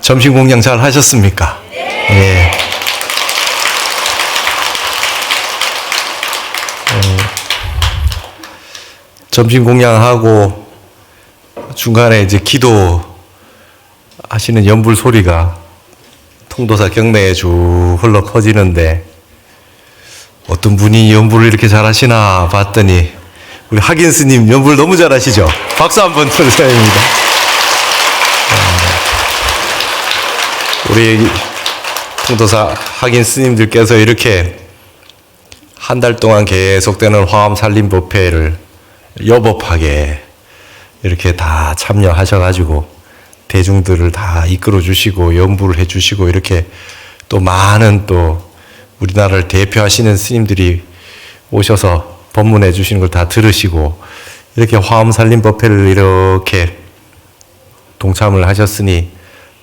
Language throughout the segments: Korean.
점심 공양 잘 하셨습니까? 예. 점심 공양하고 중간에 이제 기도 하시는 연불 소리가 통도사 경내에 쭉 흘러 퍼지는데 어떤 분이 연불을 이렇게 잘하시나 봤더니 우리 학인 스님 연불 너무 잘하시죠? 박수 한번 쳐주셔야 됩니다. 우리 통도사 학인 스님들께서 이렇게 한 달 동안 계속되는 화엄 살림 법회를 여법하게 이렇게 다 참여하셔가지고 대중들을 다 이끌어 주시고 연부를 해 주시고 이렇게 또 많은 또 우리나라를 대표하시는 스님들이 오셔서 법문해 주시는 걸 다 들으시고 이렇게 화엄 살림 법회를 이렇게 동참을 하셨으니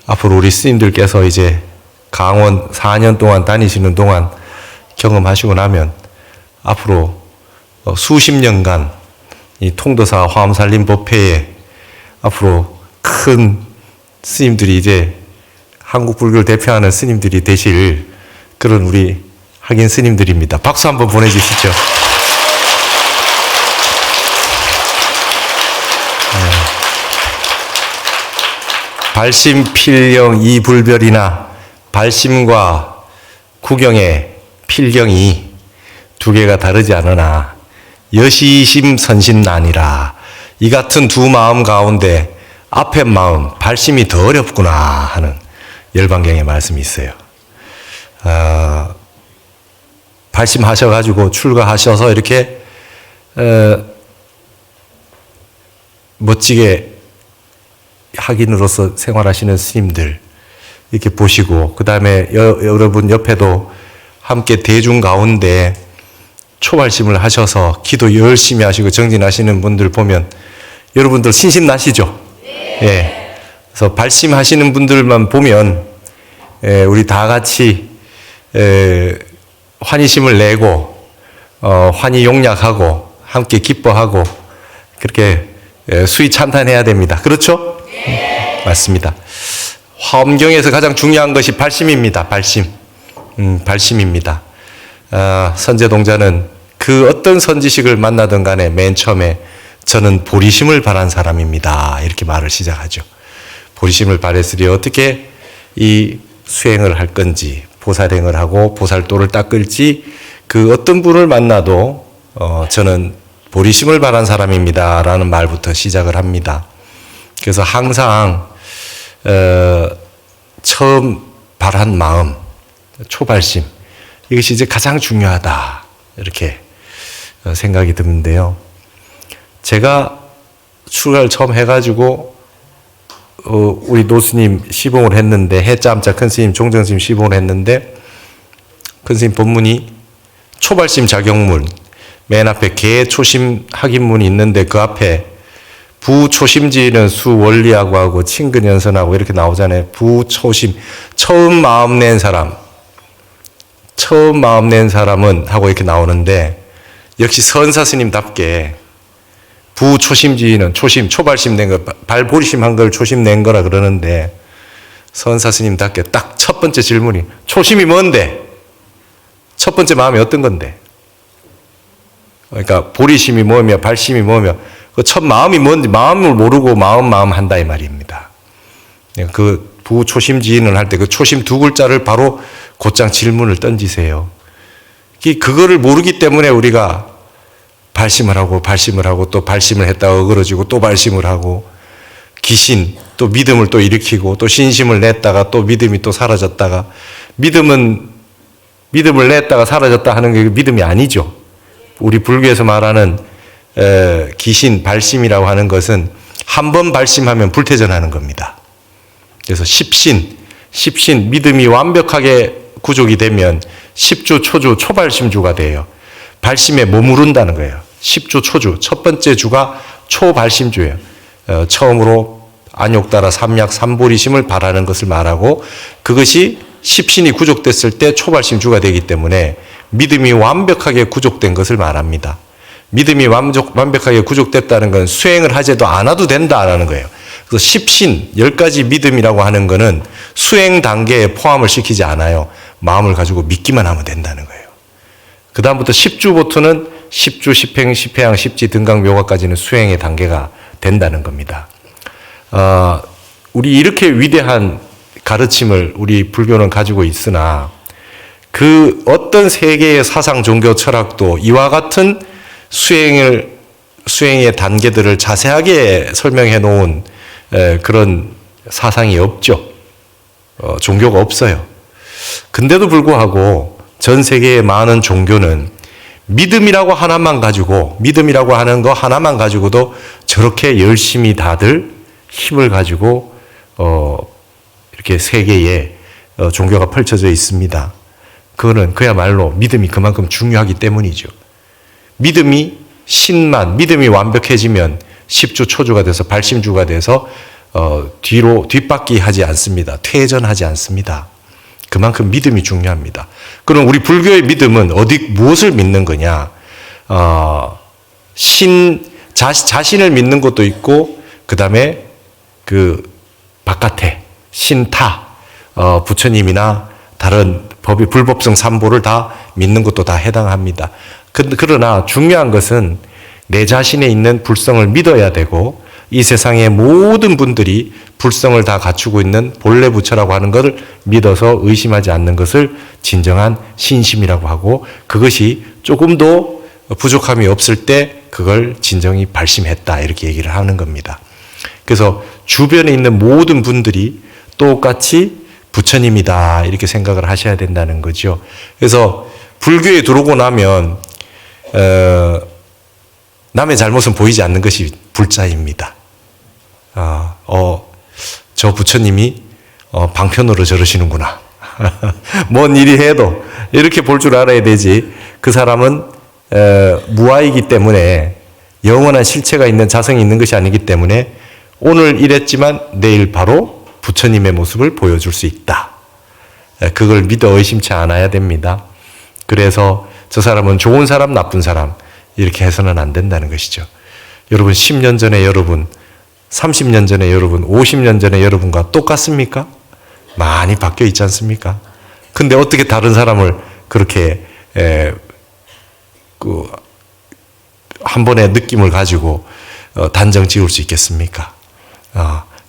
앞으로 우리 스님들께서 이제 강원 4년 동안 다니시는 동안 경험하시고 나면 앞으로 수십 년간 이 통도사 화엄 살림 법회에 앞으로 큰 스님들이 이제 한국 불교를 대표하는 스님들이 되실 그런 우리 학인 스님들입니다. 박수 한번 보내주시죠. 발심 필경 이불별이나 발심과 구경의 필경이 두 개가 다르지 않으나 여시심 선신난이라 이 같은 두 마음 가운데 앞에 마음 발심이 더 어렵구나 하는 열반경의 말씀이 있어요. 발심하셔가지고 출가하셔서 이렇게 멋지게 학인으로서 생활하시는 스님들 이렇게 보시고 그 다음에 여러분 옆에도 함께 대중 가운데 초발심을 하셔서 기도 열심히 하시고 정진하시는 분들 보면 여러분들 신신나시죠? 예. 그래서 발심하시는 분들만 보면 우리 다 같이 환희심을 내고 환희 용약하고 함께 기뻐하고 그렇게 수위 찬탄해야 됩니다. 그렇죠? 맞습니다. 화엄경에서 가장 중요한 것이 발심입니다. 발심입니다. 선제동자는 그 어떤 선지식을 만나든 간에 맨 처음에 저는 보리심을 바란 사람입니다. 이렇게 말을 시작하죠. 보리심을 바랬으리 어떻게 이 수행을 할 건지 보살행을 하고 보살도를 닦을지 그 어떤 분을 만나도 저는 보리심을 바란 사람입니다. 라는 말부터 시작을 합니다. 그래서 항상 처음 바란 마음, 초발심 이것이 이제 가장 중요하다 이렇게 생각이 드는데요. 제가 출가를 처음 해가지고 우리 노스님 시봉을 했는데 해짬자 큰스님 종정스님 시봉을 했는데 큰스님 법문이 초발심 자격문 맨 앞에 개초심 학인문이 있는데 그 앞에 부초심지는 수원리하고 하고 친근연선하고 이렇게 나오잖아요. 부초심 처음 마음 낸 사람은 하고 이렇게 나오는데 역시 선사 스님답게 부초심지는 초발심 낸 거, 발보리심 한 걸 초심 낸 거라 그러는데 선사 스님답게 딱 첫 번째 질문이 초심이 뭔데? 첫 번째 마음이 어떤 건데? 그러니까 보리심이 뭐며 발심이 뭐며 그 첫 마음이 뭔지 마음을 모르고 마음 한다 이 말입니다. 그 부초심지인을 할 때 그 초심 두 글자를 바로 곧장 질문을 던지세요. 그거를 모르기 때문에 우리가 발심을 하고 또 발심을 했다가 어그러지고 또 발심을 하고 기신 또 믿음을 또 일으키고 또 신심을 냈다가 또 믿음이 또 사라졌다가 믿음을 냈다가 사라졌다 하는 게 믿음이 아니죠. 우리 불교에서 말하는 기신 발심이라고 하는 것은 한 번 발심하면 불태전하는 겁니다. 그래서 십신 믿음이 완벽하게 구족이 되면 십주 초주 초발심주가 돼요. 발심에 머무른다는 거예요. 십주 초주 첫 번째 주가 초발심주예요. 처음으로 안욕따라 삼약 삼보리심을 바라는 것을 말하고 그것이 십신이 구족됐을 때 초발심주가 되기 때문에 믿음이 완벽하게 구족된 것을 말합니다. 믿음이 완벽하게 구족됐다는 건 수행을 하지도 않아도 된다라는 거예요. 그래서 십신, 10가지 믿음이라고 하는 거는 수행 단계에 포함을 시키지 않아요. 마음을 가지고 믿기만 하면 된다는 거예요. 그 다음부터 10주부터는 10주, 10행, 10회양, 10지, 등강, 묘가까지는 수행의 단계가 된다는 겁니다. 우리 이렇게 위대한 가르침을 우리 불교는 가지고 있으나 그 어떤 세계의 사상, 종교, 철학도 이와 같은 수행의 단계들을 자세하게 설명해 놓은 그런 사상이 없죠. 종교가 없어요. 근데도 불구하고 전 세계의 많은 종교는 믿음이라고 하나만 가지고, 믿음이라고 하는 거 하나만 가지고도 저렇게 열심히 다들 힘을 가지고 이렇게 세계에 종교가 펼쳐져 있습니다. 그거는 그야말로 믿음이 그만큼 중요하기 때문이죠. 믿음이 완벽해지면 10주 초주가 돼서 발심주가 돼서 뒷바퀴 하지 않습니다. 퇴전하지 않습니다. 그만큼 믿음이 중요합니다. 그럼 우리 불교의 믿음은 무엇을 믿는 거냐? 자신을 믿는 것도 있고, 그 다음에 그 바깥에 신타, 부처님이나 다른 불법성 삼보를 다 믿는 것도 다 해당합니다. 그러나 중요한 것은 내 자신에 있는 불성을 믿어야 되고, 이 세상의 모든 분들이 불성을 다 갖추고 있는 본래 부처라고 하는 것을 믿어서 의심하지 않는 것을 진정한 신심이라고 하고, 그것이 조금도 부족함이 없을 때 그걸 진정히 발심했다, 이렇게 얘기를 하는 겁니다. 그래서 주변에 있는 모든 분들이 똑같이 부처님이다, 이렇게 생각을 하셔야 된다는 거죠. 그래서 불교에 들어오고 나면 남의 잘못은 보이지 않는 것이 불자입니다. 저 부처님이 방편으로 저러시는구나. 뭔 일이 해도 이렇게 볼 줄 알아야 되지. 그 사람은 무아이기 때문에, 영원한 실체가 있는 자성이 있는 것이 아니기 때문에 오늘 이랬지만 내일 바로 부처님의 모습을 보여줄 수 있다. 그걸 믿어 의심치 않아야 됩니다. 그래서 저 사람은 좋은 사람, 나쁜 사람 이렇게 해서는 안 된다는 것이죠. 여러분 10년 전에 여러분, 30년 전에 여러분, 50년 전에 여러분과 똑같습니까? 많이 바뀌어 있지 않습니까? 근데 어떻게 다른 사람을 그렇게 한 번의 느낌을 가지고 단정 지을 수 있겠습니까?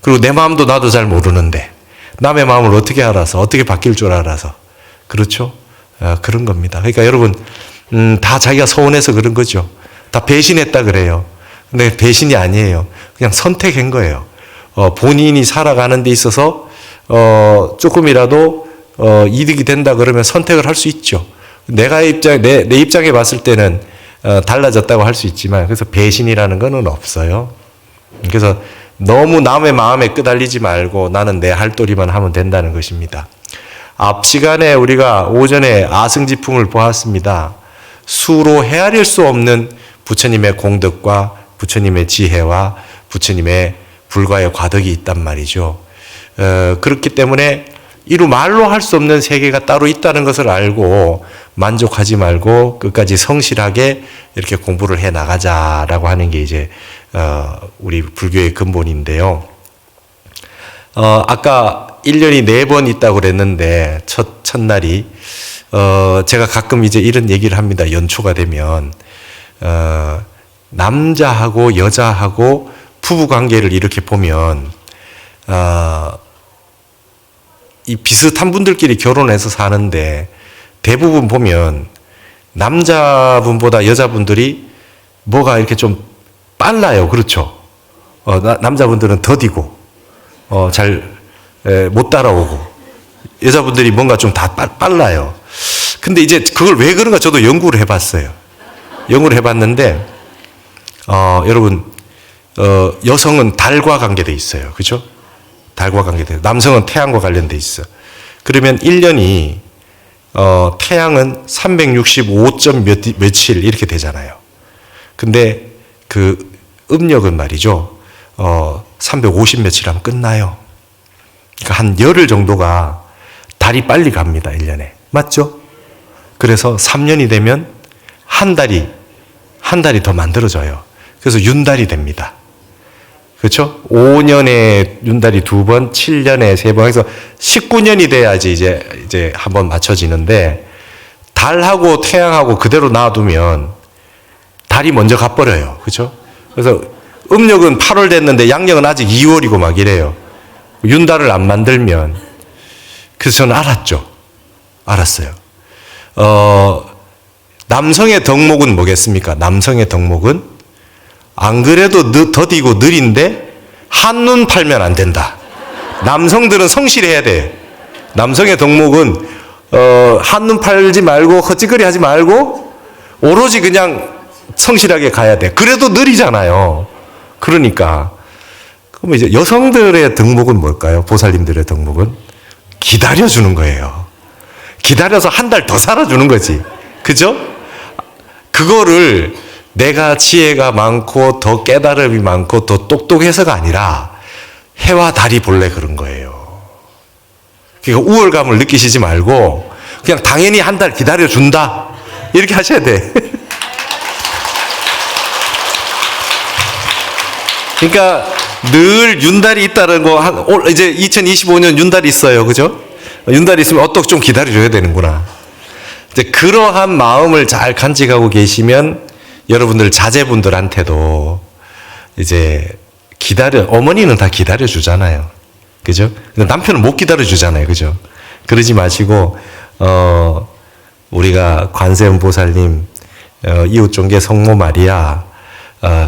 그리고 내 마음도 나도 잘 모르는데 남의 마음을 어떻게 알아서, 어떻게 바뀔 줄 알아서. 그렇죠? 그런 겁니다. 그러니까 여러분 다 자기가 서운해서 그런 거죠. 다 배신했다 그래요. 근데 배신이 아니에요. 그냥 선택한 거예요. 본인이 살아가는 데 있어서 조금이라도 이득이 된다 그러면 선택을 할 수 있죠. 내 입장에 봤을 때는 달라졌다고 할 수 있지만, 그래서 배신이라는 거는 없어요. 그래서 너무 남의 마음에 끄달리지 말고 나는 내 할 도리만 하면 된다는 것입니다. 앞 시간에 우리가 오전에 아승지품을 보았습니다. 수로 헤아릴 수 없는 부처님의 공덕과 부처님의 지혜와 부처님의 불과의 과덕이 있단 말이죠. 그렇기 때문에 이루 말로 할 수 없는 세계가 따로 있다는 것을 알고 만족하지 말고 끝까지 성실하게 이렇게 공부를 해 나가자라고 하는 게 이제 우리 불교의 근본인데요. 아까 1년이 4번 있다고 그랬는데 첫날이 제가 가끔 이제 이런 얘기를 합니다. 연초가 되면 남자하고 여자하고 부부 관계를 이렇게 보면 이 비슷한 분들끼리 결혼해서 사는데 대부분 보면 남자분보다 여자분들이 뭐가 이렇게 좀 빨라요. 그렇죠? 남자분들은 더디고 잘 못 따라오고, 여자분들이 뭔가 좀 다 빨라요. 근데 이제 그걸 왜 그런가 저도 연구를 해봤어요. 연구를 해봤는데 여러분 여성은 달과 관계돼 있어요. 그렇죠? 달과 관계돼. 남성은 태양과 관련돼 있어. 그러면 1년이 태양은 365점 며칠 이렇게 되잖아요. 근데 그 음력은 말이죠. 350 며칠 하면 끝나요. 그러니까 한 열흘 정도가 달이 빨리 갑니다. 1년에. 맞죠? 그래서 3년이 되면 한 달이 더 만들어져요. 그래서 윤달이 됩니다. 그렇죠? 5년에 윤달이 2번, 7년에 3번 해서 19년이 돼야지 이제 한번 맞춰지는데, 달하고 태양하고 그대로 놔두면 달이 먼저 가버려요. 그렇죠? 그래서 음력은 8월 됐는데 양력은 아직 2월이고 막 이래요. 윤달을 안 만들면. 그래서 저는 알았어요. 남성의 덕목은 뭐겠습니까? 남성의 덕목은 안 그래도 더디고 느린데 한눈 팔면 안 된다. 남성들은 성실해야 돼. 남성의 덕목은 한눈 팔지 말고 헛짓거리 하지 말고 오로지 그냥 성실하게 가야 돼. 그래도 느리잖아요. 그러니까 그럼 이제 여성들의 덕목은 뭘까요? 보살님들의 덕목은 기다려주는 거예요. 기다려서 한 달 더 살아주는 거지. 그죠? 그거를 내가 지혜가 많고 더 깨달음이 많고 더 똑똑해서가 아니라 해와 달이 본래 그런 거예요. 그러니까 우월감을 느끼시지 말고 그냥 당연히 한 달 기다려준다. 이렇게 하셔야 돼. 그러니까 늘 윤달이 있다는 거, 이제 2025년 윤달이 있어요. 그죠? 윤달이 있으면 어떻게 좀 기다려줘야 되는구나. 이제 그러한 마음을 잘 간직하고 계시면 여러분들 자제분들한테도 이제 어머니는 다 기다려주잖아요. 그죠? 근데 남편은 못 기다려주잖아요. 그죠? 그러지 마시고, 우리가 관세음 보살님, 이웃종계 성모 마리아,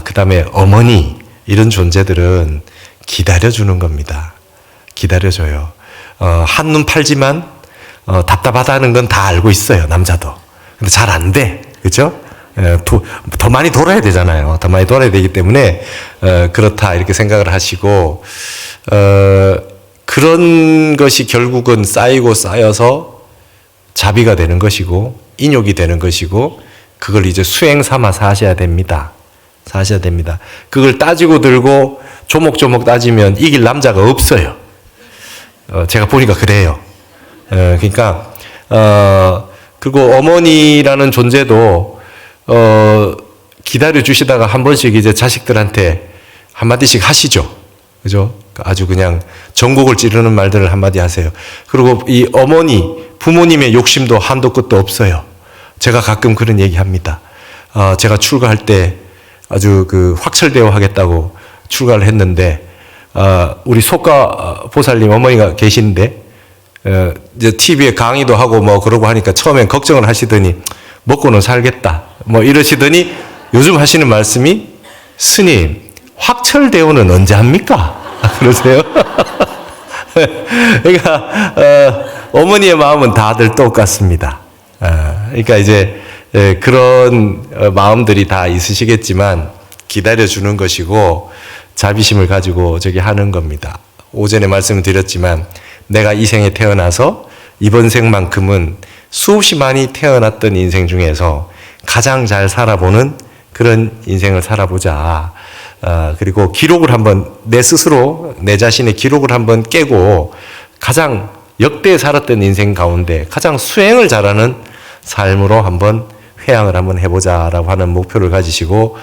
그 다음에 어머니, 이런 존재들은 기다려주는 겁니다. 기다려줘요. 한눈 팔지만, 답답하다는 건 다 알고 있어요. 남자도. 근데 잘 안 돼. 그죠? 더 많이 돌아야 되잖아요. 더 많이 돌아야 되기 때문에, 그렇다. 이렇게 생각을 하시고, 그런 것이 결국은 쌓이고 쌓여서 자비가 되는 것이고, 인욕이 되는 것이고, 그걸 이제 수행 삼아 사셔야 됩니다. 사셔야 됩니다. 그걸 따지고 들고 조목조목 따지면 이길 남자가 없어요. 제가 보니까 그래요. 그러니까, 그리고 어머니라는 존재도, 기다려 주시다가 한 번씩 이제 자식들한테 한마디씩 하시죠. 그죠? 아주 그냥 전곡을 찌르는 말들을 한마디 하세요. 그리고 이 어머니, 부모님의 욕심도 한도 끝도 없어요. 제가 가끔 그런 얘기 합니다. 제가 출가할 때 아주 확철대오 하겠다고 출가를 했는데, 우리 속가 보살님 어머니가 계신데, 이제 TV에 강의도 하고 뭐 그러고 하니까 처음엔 걱정을 하시더니, 먹고는 살겠다. 뭐 이러시더니 요즘 하시는 말씀이, 스님, 확철대오는 언제 합니까? 그러세요? 그러니까, 어머니의 마음은 다들 똑같습니다. 그러니까 이제, 그런 마음들이 다 있으시겠지만 기다려주는 것이고 자비심을 가지고 저기 하는 겁니다. 오전에 말씀을 드렸지만 내가 이 생에 태어나서 이번 생만큼은 수없이 많이 태어났던 인생 중에서 가장 잘 살아보는 그런 인생을 살아보자. 그리고 기록을 한번 내 스스로 내 자신의 기록을 한번 깨고 가장 역대 살았던 인생 가운데 가장 수행을 잘하는 삶으로 한번 회양을 한번 해보자라고 하는 목표를 가지시고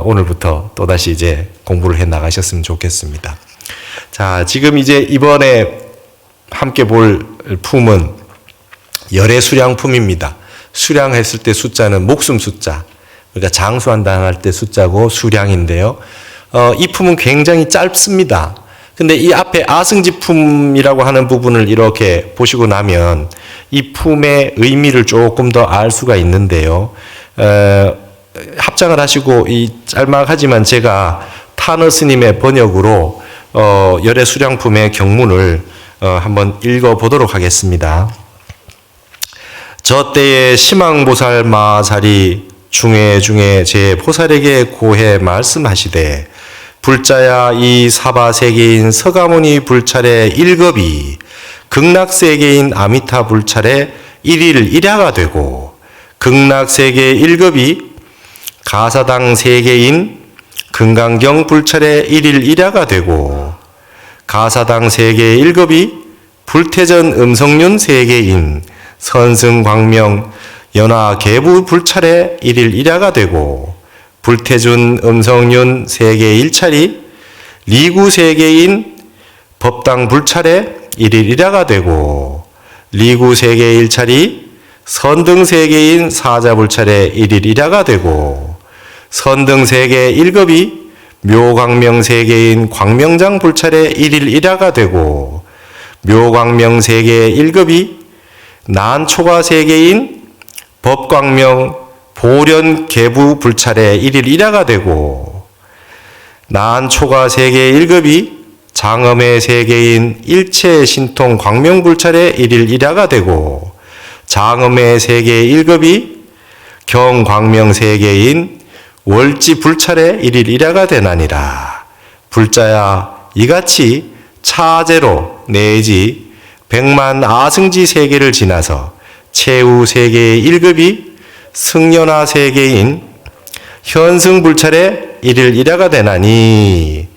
오늘부터 또다시 이제 공부를 해 나가셨으면 좋겠습니다. 자, 지금 이제 이번에 함께 볼 품은 열애 수량품입니다. 수량했을 때 숫자는 목숨 숫자, 그러니까 장수한다 할 때 숫자고 수량인데요. 이 품은 굉장히 짧습니다. 근데 이 앞에 아승지품이라고 하는 부분을 이렇게 보시고 나면 이 품의 의미를 조금 더 알 수가 있는데요. 합장을 하시고 이 짤막하지만 제가 타너 스님의 번역으로 열애 수량품의 경문을 한번 읽어보도록 하겠습니다. 저 때에 심왕보살 마살이 중에 제 보살에게 고해 말씀하시되, 불자야 이 사바세계인 서가모니 불찰의 1급이 극락세계인 아미타 불찰의 1일 1야가 되고, 극락세계 1급이 가사당 세계인 금강경 불찰의 1일 1야가 되고, 가사당 세계 1급이 불태전 음성륜 세계인 선승광명 연화 계부 불찰의 1일 1야가 되고, 불태준 음성륜 세계 1찰이 리구 세계인 법당 불찰의 일일 일야가 되고 리구 세계 일찰이 선등 세계인 사자 불찰의 일일 일야가 되고 선등 세계 1급이 묘광명 세계인 광명장 불찰의 일일 일야가 되고 묘광명 세계 1급이 난초가 세계인 법광명 보련 계부 불찰의 일일 일야가 되고 난초가 세계 1급이 장엄의 세계인 일체 신통 광명 불찰의 일일 일야가 되고 장엄의 세계 1급이 경광명 세계인 월지 불찰의 일일 일야가 되나니라. 불자야 이같이 차제로 내지 백만 아승지 세계를 지나서 최후 세계의 1급이 승연화 세계인 현승불찰의 일일 일야가 되나니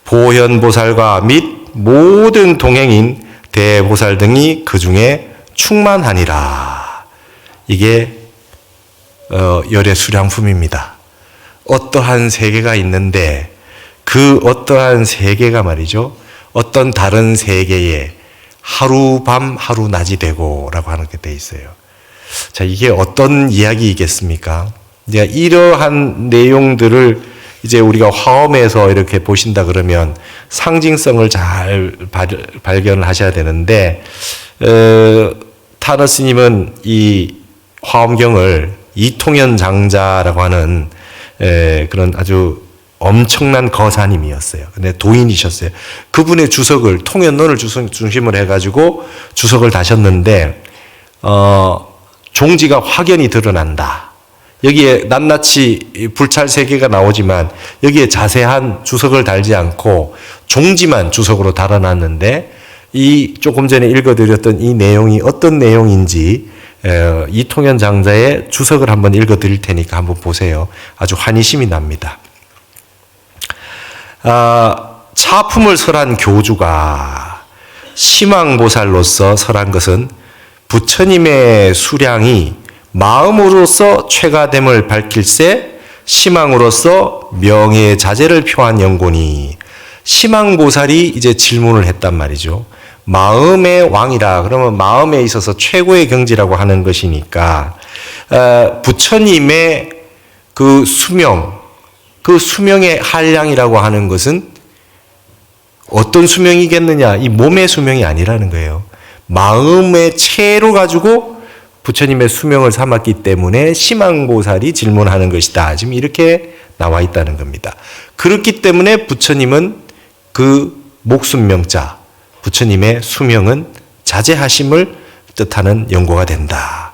보현보살과 및 모든 동행인 대보살 등이 그 중에 충만하니라. 이게 열의 수량품입니다. 어떠한 세계가 있는데 그 어떠한 세계가 말이죠. 어떤 다른 세계에 하루 밤 하루 낮이 되고 라고 하는 게 돼 있어요. 자, 이게 어떤 이야기이겠습니까? 이제 이러한 내용들을 이제 우리가 화엄에서 이렇게 보신다 그러면 상징성을 잘 발견을 하셔야 되는데, 타너 스님은 이 화엄경을 이통현 장자라고 하는 그런 아주 엄청난 거사님이었어요. 근데 도인이셨어요. 그분의 주석을 통연론을 중심으로 해가지고 주석을 다셨는데 종지가 확연히 드러난다. 여기에 낱낱이 불찰 세계가 나오지만 여기에 자세한 주석을 달지 않고 종지만 주석으로 달아놨는데 이 조금 전에 읽어드렸던 이 내용이 어떤 내용인지 이통현 장자의 주석을 한번 읽어드릴 테니까 한번 보세요. 아주 환희심이 납니다. 차품을 설한 교주가 심왕보살로서 설한 것은 부처님의 수량이 마음으로서 최가됨을 밝힐세 심왕으로서 명예의 자제를 표한 연고니 심왕보살이 이제 질문을 했단 말이죠. 마음의 왕이라 그러면 마음에 있어서 최고의 경지라고 하는 것이니까 부처님의 그 수명, 그 수명의 한량이라고 하는 것은 어떤 수명이겠느냐? 이 몸의 수명이 아니라는 거예요. 마음의 체로 가지고 부처님의 수명을 삼았기 때문에 심왕보살이 질문하는 것이다. 지금 이렇게 나와 있다는 겁니다. 그렇기 때문에 부처님은 그 목숨명자, 부처님의 수명은 자제하심을 뜻하는 연고가 된다.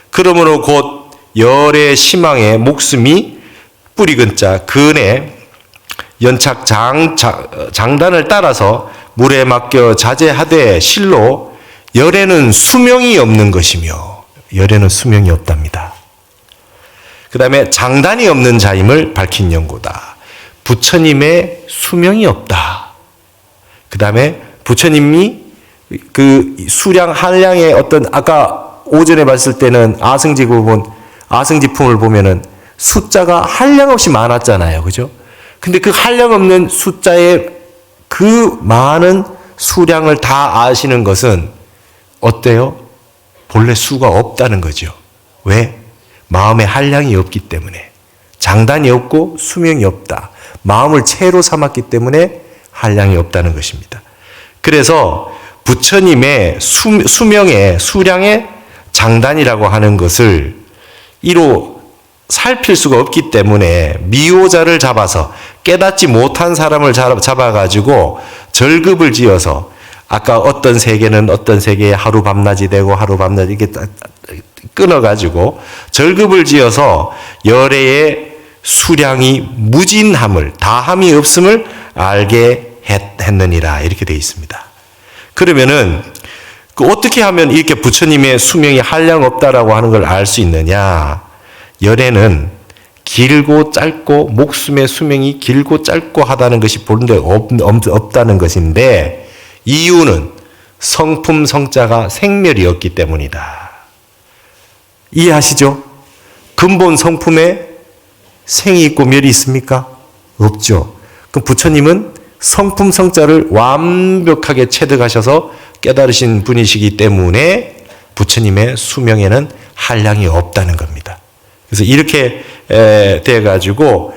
그러므로 곧 열의 심왕의 목숨이 뿌리근자 근의 연착 장단을 따라서 물에 맡겨 자제하되 실로 열에는 수명이 없는 것이며 열에는 수명이 없답니다. 그 다음에 장단이 없는 자임을 밝힌 연고다. 부처님의 수명이 없다. 그 다음에 부처님이 그 수량 한량의 어떤 아까 오전에 봤을 때는 아승지품을 보면은 숫자가 한량없이 많았잖아요. 그죠? 근데 그 한량없는 숫자의 그 많은 수량을 다 아시는 것은 어때요? 본래 수가 없다는 거죠. 왜? 마음에 한량이 없기 때문에. 장단이 없고 수명이 없다. 마음을 체로 삼았기 때문에 한량이 없다는 것입니다. 그래서 부처님의 수명의 수량의 장단이라고 하는 것을 이로 살필 수가 없기 때문에 미호자를 잡아서 깨닫지 못한 사람을 잡아가지고 절급을 지어서 아까 어떤 세계는 어떤 세계에 하루 밤낮이 되고 하루 밤낮이 이렇게 끊어가지고 절급을 지어서 열애의 수량이 무진함을 다함이 없음을 알게 했느니라 이렇게 되어 있습니다. 그러면은 어떻게 하면 이렇게 부처님의 수명이 한량 없다라고 하는 걸 알 수 있느냐? 열애는 길고 짧고 목숨의 수명이 길고 짧고 하다는 것이 본래 없다는 것인데 이유는 성품 성자가 생멸이 없기 때문이다. 이해하시죠? 근본 성품에 생이 있고 멸이 있습니까? 없죠. 그럼 부처님은 성품 성자를 완벽하게 체득하셔서 깨달으신 분이시기 때문에 부처님의 수명에는 한량이 없다는 겁니다. 그래서 이렇게 돼가지고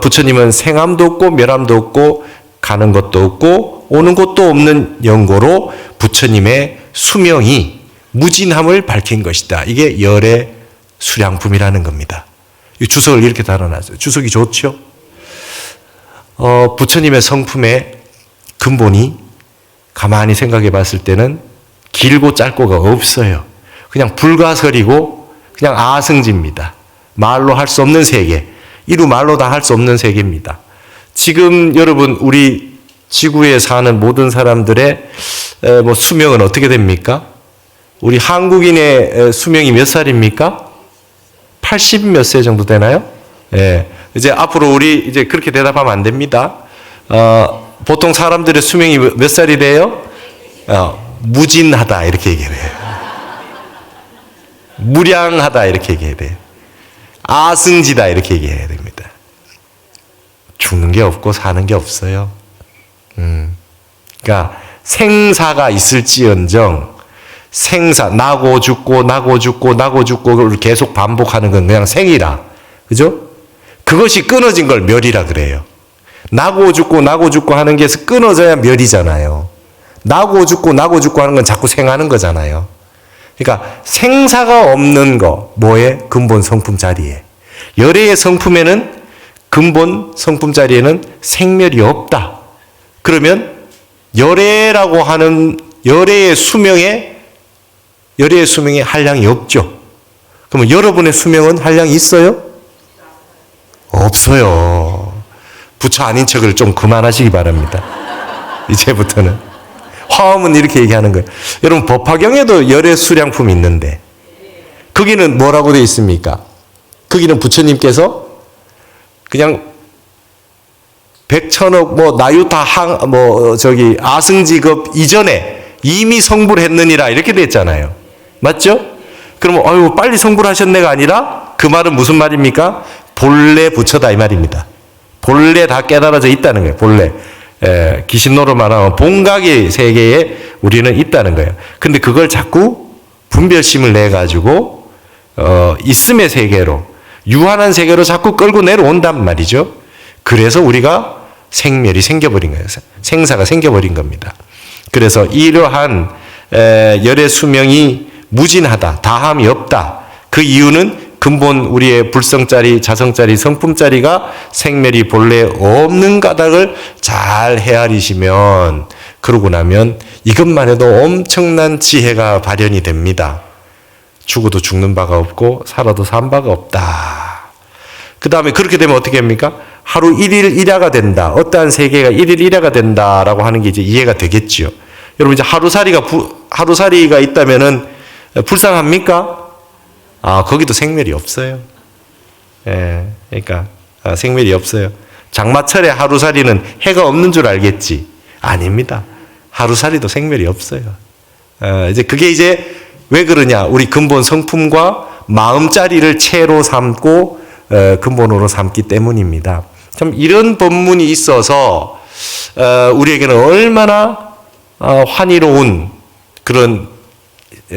부처님은 생암도 없고 멸암도 없고 가는 것도 없고 오는 것도 없는 영고로 부처님의 수명이 무진함을 밝힌 것이다. 이게 열의 수량품이라는 겁니다. 이 주석을 이렇게 달아놨어요. 주석이 좋죠? 부처님의 성품의 근본이 가만히 생각해 봤을 때는 길고 짧고가 없어요. 그냥 불가설이고 그냥 아승지입니다. 말로 할 수 없는 세계. 이루 말로 다 할 수 없는 세계입니다. 지금 여러분 우리 지구에 사는 모든 사람들의 수명은 어떻게 됩니까? 우리 한국인의 수명이 몇 살입니까? 80 몇 세 정도 되나요? 예. 이제 앞으로 우리 이제 그렇게 대답하면 안 됩니다. 보통 사람들의 수명이 몇 살이 돼요? 무진하다 이렇게 얘기해요. 무량하다 이렇게 얘기해야 돼요. 아승지다 이렇게 얘기해야 됩니다. 죽는 게 없고 사는 게 없어요. 그러니까 생사가 있을지언정 생사 나고 죽고 나고 죽고 나고 죽고를 계속 반복하는 건 그냥 생이라. 그죠? 그것이 끊어진 걸 멸이라 그래요. 나고 죽고 나고 죽고 하는 게 끊어져야 멸이잖아요. 나고 죽고 하는 건 자꾸 생하는 거잖아요. 그러니까 생사가 없는 거 뭐에? 근본 성품 자리에. 열애의 성품에는 근본 성품 자리에는 생멸이 없다. 그러면 열애라고 하는 열애의 수명에 한량이 없죠. 그러면 여러분의 수명은 한량이 있어요? 없어요. 부처 아닌 척을 좀 그만하시기 바랍니다. 이제부터는. 화엄은 이렇게 얘기하는 거예요. 여러분 법화경에도 열의 수량품이 있는데 거기는 뭐라고 되어 있습니까? 거기는 부처님께서 그냥 백천억 나유타 아승지급 이전에 이미 성불 했느니라 이렇게 됐잖아요. 맞죠? 그러면 아유 빨리 성불하셨네가 아니라 그 말은 무슨 말입니까? 본래 부처다 이 말입니다. 본래 다 깨달아져 있다는 거예요. 본래. 귀신노로 말하면 본각의 세계에 우리는 있다는 거예요. 근데 그걸 자꾸 분별심을 내가지고 있음의 세계로 유한한 세계로 자꾸 끌고 내려온단 말이죠. 그래서 우리가 생멸이 생겨버린 거예요. 생사가 생겨버린 겁니다. 그래서 이러한 열의 수명이 무진하다. 다함이 없다. 그 이유는 근본 우리의 불성짜리, 자성짜리, 성품짜리가 생멸이 본래 없는 까닭을 잘 헤아리시면 그러고 나면 이것만 해도 엄청난 지혜가 발현이 됩니다. 죽어도 죽는 바가 없고 살아도 산 바가 없다. 그 다음에 그렇게 되면 어떻게 합니까? 하루 1일 1야가 된다. 어떠한 세계가 1일 1야가 된다라고 하는 게 이제 이해가 되겠죠. 여러분 이제 하루살이가 있다면은 불쌍합니까? 거기도 생멸이 없어요. 예, 그러니까 생멸이 없어요. 장마철에 하루살이는 해가 없는 줄 알겠지. 아닙니다. 하루살이도 생멸이 없어요. 이제 그게 이제 왜 그러냐? 우리 근본 성품과 마음자리를 채로 삼고 근본으로 삼기 때문입니다. 참 이런 법문이 있어서 우리에게는 얼마나 환희로운 그런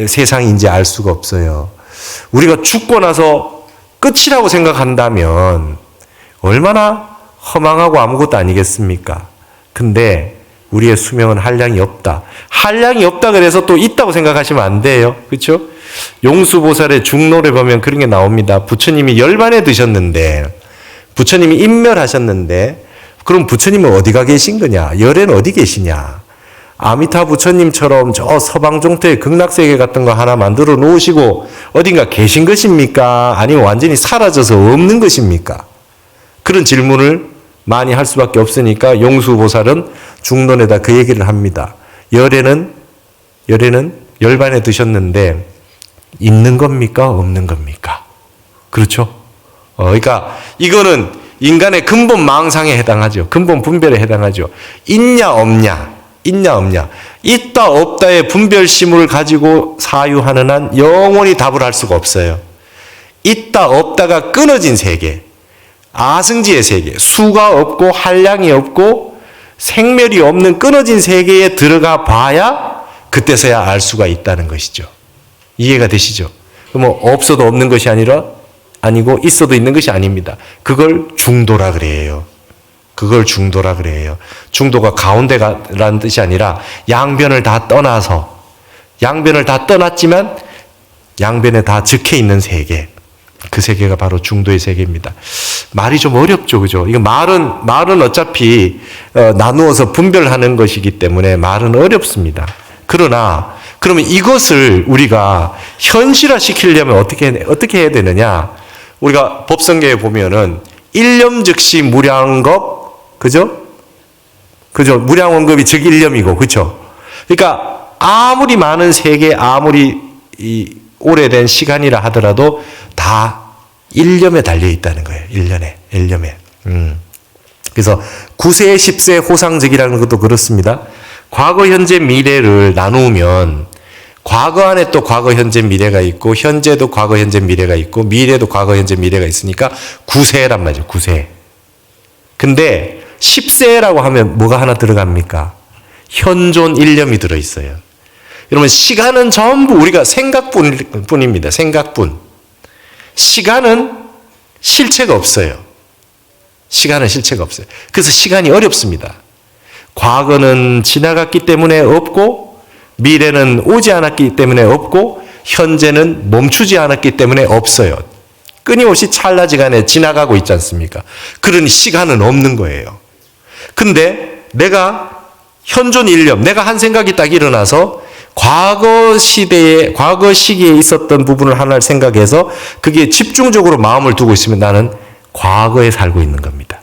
세상인지 알 수가 없어요. 우리가 죽고 나서 끝이라고 생각한다면 얼마나 허망하고 아무것도 아니겠습니까? 근데 우리의 수명은 한량이 없다. 한량이 없다 그래서 또 있다고 생각하시면 안 돼요. 그렇죠? 용수보살의 중론에 보면 그런 게 나옵니다. 부처님이 열반에 드셨는데 부처님이 인멸하셨는데 그럼 부처님은 어디가 계신 거냐? 열에는 어디 계시냐? 아미타 부처님처럼 저 서방종토의 극락세계 같은 거 하나 만들어 놓으시고 어딘가 계신 것입니까? 아니면 완전히 사라져서 없는 것입니까? 그런 질문을 많이 할 수밖에 없으니까 용수보살은 중론에다 그 얘기를 합니다. 열에는 열반에 드셨는데 있는 겁니까? 없는 겁니까? 그렇죠? 그러니까 이거는 인간의 근본 망상에 해당하죠. 근본 분별에 해당하죠. 있냐 없냐? 있다 없다의 분별심을 가지고 사유하는 한 영원히 답을 할 수가 없어요. 있다 없다가 끊어진 세계, 아승지의 세계, 수가 없고 한량이 없고 생멸이 없는 끊어진 세계에 들어가 봐야 그때서야 알 수가 있다는 것이죠. 이해가 되시죠? 뭐 없어도 없는 것이 아니고 있어도 있는 것이 아닙니다. 그걸 중도라 그래요. 그걸 중도라 그래요. 중도가 가운데라는 뜻이 아니라 양변을 다 떠나서, 양변을 다 떠났지만 양변에 다 적혀 있는 세계, 그 세계가 바로 중도의 세계입니다. 말이 좀 어렵죠, 그죠? 이거 말은 어차피 나누어서 분별하는 것이기 때문에 말은 어렵습니다. 그러나 그러면 이것을 우리가 현실화 시키려면 어떻게 해야 되느냐? 우리가 법성계에 보면은 일념 즉시 무량겁, 그죠? 무량원겁이 즉 일념이고, 그죠? 그러니까 아무리 많은 세계, 아무리 오래된 시간이라 하더라도 다 일념에 달려 있다는 거예요. 일념에. 그래서 9세, 10세 호상적이라는 것도 그렇습니다. 과거, 현재, 미래를 나누면 과거 안에 또 과거, 현재, 미래가 있고 현재도 과거, 현재, 미래가 있고 미래도 과거, 현재, 미래가 있으니까 9세란 말이죠. 9세. 근데 10세라고 하면 뭐가 하나 들어갑니까? 현존 일념이 들어있어요. 여러분 시간은 전부 우리가 생각뿐입니다. 생각뿐. 시간은 실체가 없어요. 시간은 실체가 없어요. 그래서 시간이 어렵습니다. 과거는 지나갔기 때문에 없고 미래는 오지 않았기 때문에 없고 현재는 멈추지 않았기 때문에 없어요. 끊임없이 찰나지간에 지나가고 있지 않습니까? 그러니 시간은 없는 거예요. 근데 내가 현존 일념, 내가 한 생각이 딱 일어나서 과거 시기에 있었던 부분을 하나를 생각해서 그게 집중적으로 마음을 두고 있으면 나는 과거에 살고 있는 겁니다.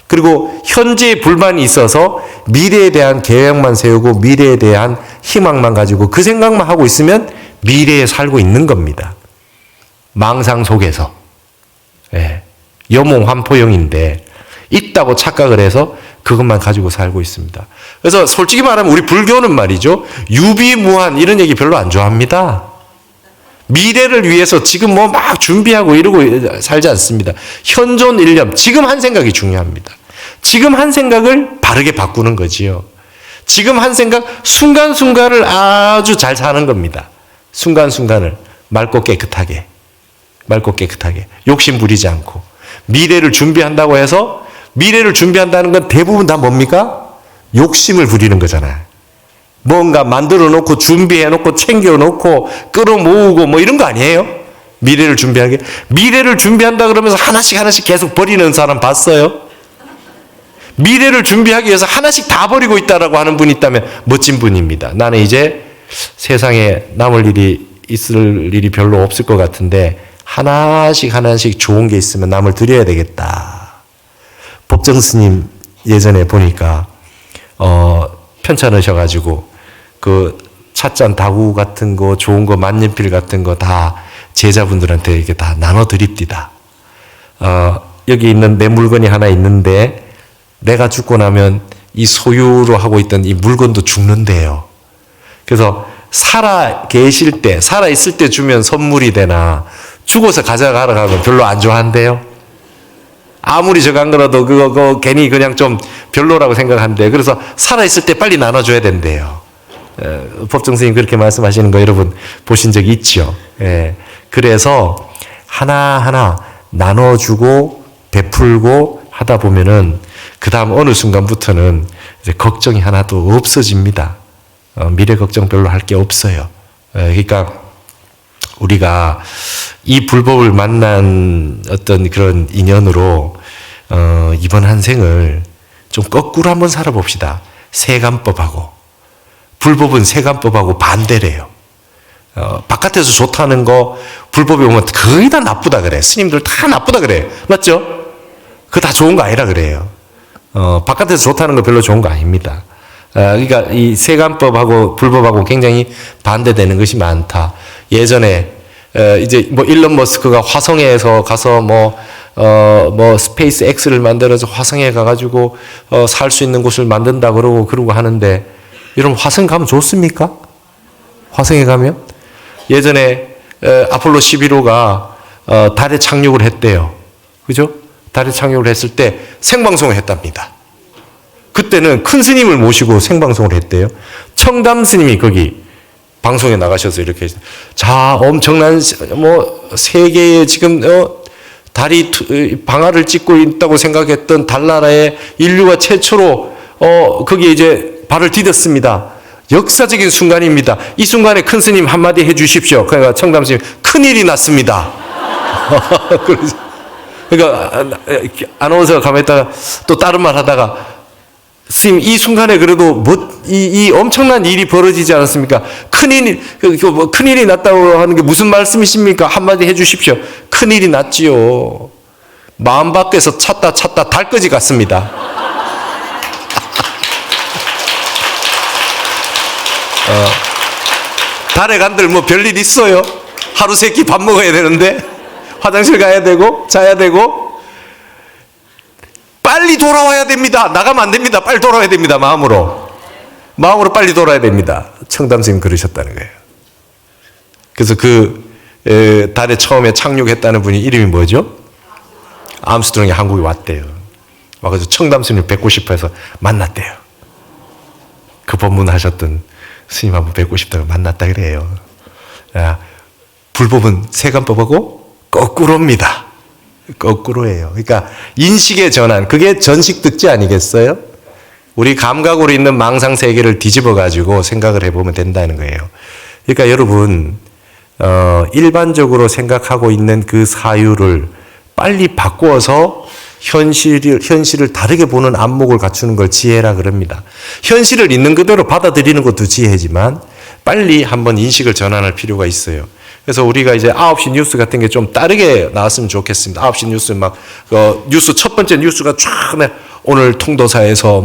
그리고 현재에 불만이 있어서 미래에 대한 계획만 세우고 미래에 대한 희망만 가지고 그 생각만 하고 있으면 미래에 살고 있는 겁니다. 망상 속에서. 예. 여몽환포영인데 있다고 착각을 해서 그것만 가지고 살고 있습니다. 그래서 솔직히 말하면 우리 불교는 말이죠. 유비무한 이런 얘기 별로 안 좋아합니다. 미래를 위해서 지금 뭐 막 준비하고 이러고 살지 않습니다. 현존 일념, 지금 한 생각이 중요합니다. 지금 한 생각을 바르게 바꾸는 거지요. 지금 한 생각, 순간순간을 아주 잘 사는 겁니다. 순간순간을 맑고 깨끗하게. 욕심 부리지 않고. 미래를 준비한다고 해서 미래를 준비한다는 건 대부분 다 뭡니까? 욕심을 부리는 거잖아요. 뭔가 만들어 놓고 준비해 놓고 챙겨 놓고 끌어모으고 뭐 이런 거 아니에요? 미래를 준비하게. 미래를 준비한다 그러면서 하나씩 계속 버리는 사람 봤어요? 미래를 준비하기 위해서 하나씩 다 버리고 있다라고 하는 분이 있다면 멋진 분입니다. 나는 이제 세상에 있을 일이 별로 없을 것 같은데 하나씩 좋은 게 있으면 남을 드려야 되겠다. 법정 스님 예전에 보니까 편찮으셔가지고 그 찻잔 다구 같은 거 좋은 거 만년필 같은 거 다 제자분들한테 이렇게 다 나눠 드립디다. 여기 있는 내 물건이 하나 있는데 내가 죽고 나면 이 소유로 하고 있던 이 물건도 죽는데요. 그래서 살아 있을 때 주면 선물이 되나 죽어서 가져가러 가면 별로 안 좋아한대요. 아무리 저거 안 그래도 그거 괜히 그냥 좀 별로라고 생각한대. 그래서 살아있을 때 빨리 나눠줘야 된대요. 법정 스님 그렇게 말씀하시는 거 여러분 보신 적 있죠? 예. 그래서 하나하나 나눠주고 베풀고 하다 보면은 그 다음 어느 순간부터는 이제 걱정이 하나도 없어집니다. 미래 걱정 별로 할 게 없어요. 그러니까 우리가 이 불법을 만난 어떤 그런 인연으로 이번 한 생을 좀 거꾸로 한번 살아봅시다. 세간법하고 불법은 세간법하고 반대래요. 바깥에서 좋다는 거 불법에 오면 거의 다 나쁘다 그래. 스님들 다 나쁘다 그래. 맞죠? 그거 다 좋은 거 아니라 그래요. 바깥에서 좋다는 거 별로 좋은 거 아닙니다. 그러니까 이 세간법하고 불법하고 굉장히 반대되는 것이 많다. 예전에 이제 뭐 일론 머스크가 화성에서 가서 뭐 스페이스 X를 만들어서 화성에 가가지고 살 수 있는 곳을 만든다 그러고 하는데 여러분 화성 가면 좋습니까? 화성에 가면? 예전에 아폴로 11호가 달에 착륙을 했대요. 그죠? 달에 착륙을 했을 때 생방송을 했답니다. 그때는 큰 스님을 모시고 생방송을 했대요. 청담 스님이 거기 방송에 나가셔서 이렇게 자 엄청난 뭐 세계에 지금 달이 방아를 찍고 있다고 생각했던 달나라에 인류가 최초로 거기에 이제 발을 디뎠습니다. 역사적인 순간입니다. 이 순간에 큰 스님 한마디 해 주십시오. 그러니까 청담 스님 큰일이 났습니다. 그러니까 아나운서가 가만히 있다가 또 다른 말 하다가 스님 이 순간에 그래도 이 엄청난 일이 벌어지지 않았습니까? 큰일이 났다고 하는 게 무슨 말씀이십니까? 한마디 해 주십시오. 큰일이 났지요. 마음 밖에서 찾다 달까지 갔습니다. 달에 간들 뭐 별일 있어요? 하루 세 끼 밥 먹어야 되는데 화장실 가야 되고 자야 되고 빨리 돌아와야 됩니다. 나가면 안 됩니다. 빨리 돌아와야 됩니다. 마음으로 빨리 돌아야 됩니다. 청담 스님 그러셨다는 거예요. 그래서 달에 처음에 착륙했다는 분이 이름이 뭐죠? 암스트롱이 한국에 왔대요. 와서 청담 스님 뵙고 싶어 해서 만났대요. 그 법문 하셨던 스님 한번 뵙고 싶다고 만났다 그래요. 불법은 세간법하고 거꾸로입니다. 거꾸로예요. 그러니까 인식의 전환, 그게 전식득지 아니겠어요? 우리 감각으로 있는 망상 세계를 뒤집어 가지고 생각을 해보면 된다는 거예요. 그러니까 여러분 일반적으로 생각하고 있는 그 사유를 빨리 바꾸어서 현실을 다르게 보는 안목을 갖추는 걸 지혜라 그럽니다. 현실을 있는 그대로 받아들이는 것도 지혜지만 빨리 한번 인식을 전환할 필요가 있어요. 그래서 우리가 이제 9시 뉴스 같은 게 좀 다르게 나왔으면 좋겠습니다. 9시 뉴스 뉴스 첫 번째 뉴스가 쫙 오늘 통도사에서